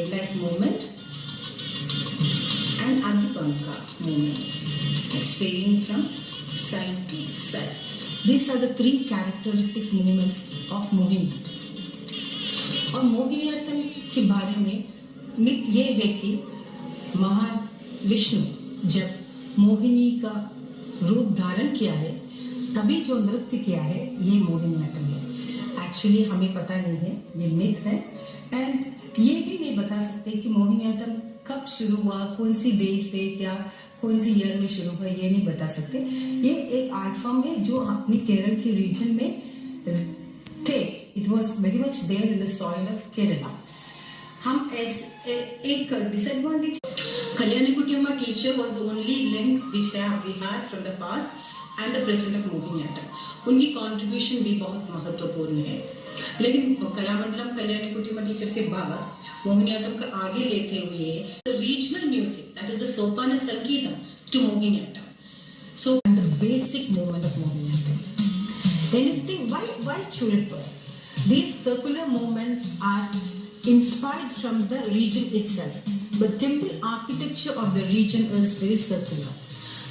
like movement and Adhipanka movement, swaying from side to side. These are the three characteristics movements of Mohiniyattam. और मोहिनीअट्टम के बारे में myth ये है कि महान विष्णु जब मोहिनी का रूप धारण किया है तभी जो नृत्य किया है ये मोहिनीअट्टम है. एक्चुअली हमें पता नहीं है, ये मिथ है. एंड ये भी नहीं बता सकते कि मोहिनीअट्टम कब शुरू हुआ, कौन सी डेट पे, क्या कौन सी ईयर में शुरू हुआ, ये नहीं बता सकते. ये एक आर्ट फॉर्म है जो अपनी केरल के रीजन में थे. It was very much there in the soil of Kerala. हम एक disadvantage, Kalyanikuttiamma teacher was the only link which we had from the past and the present of Mohiniyattam. उनकी कॉन्ट्रीब्यूशन भी बहुत महत्वपूर्ण है. लेकिन कलामंडलम कल्याणीकुट्टियम्मा टीचर के बाद मोहिनीअट्टम का आगे लेते हुए regional music, that is the Sopana Sangeetham to Mohiniyattam. So the basic movement of Mohiniyattam. Anything, why Chulipur? These circular movements are inspired from the region itself. The temple architecture of the region is very circular.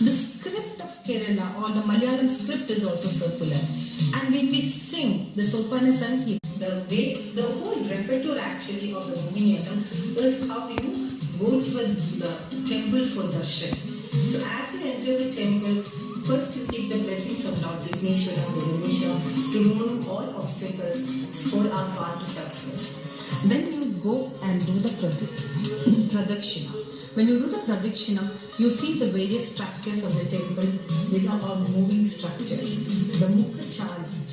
The script of Kerala or the Malayalam script is also circular. And when we sing the Sopana Sangeetam, the whole repertoire actually of the Mohiniyattam is how you go to the temple for darshan. So as you enter the temple, first you seek the blessings of Lord Vigneshwara, Bhubaneswara to remove all obstacles for our path to success. Then you go and do the pradakshina. When you do the pradakshina, you see the various structures of the temple. These are all moving structures. The mukha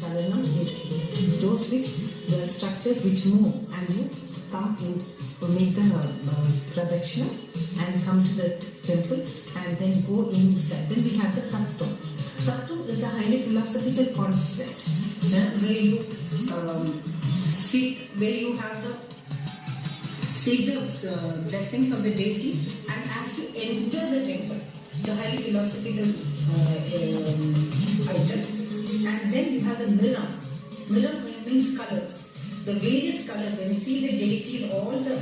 chalanam vidhi, those the structures which move, and you come in to make the pradakshina and come to the temple and then go inside. Then we have the tattva. Tattva is a highly philosophical concept where you seek the blessings of the deity, and as you enter the temple, it's a highly philosophical item. And then you have the mirror. Mirror means colors. The various colors, when you see the deity, all the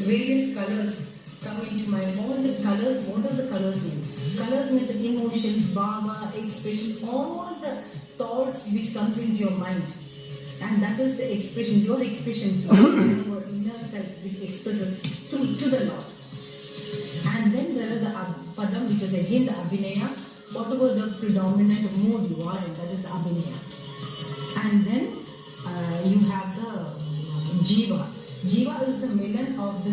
various colors come into mind. All the colors, what does the colors mean? Colors mean the emotions, bhava, expression, all the thoughts which comes into your mind. And that is the expression, your expression, your inner self, which expresses to the Lord. And then there is the padam, which is again the abhinaya, whatever the predominant mood you are in, that is the abhinaya. And then you have the jiva. Jiva is the melon of the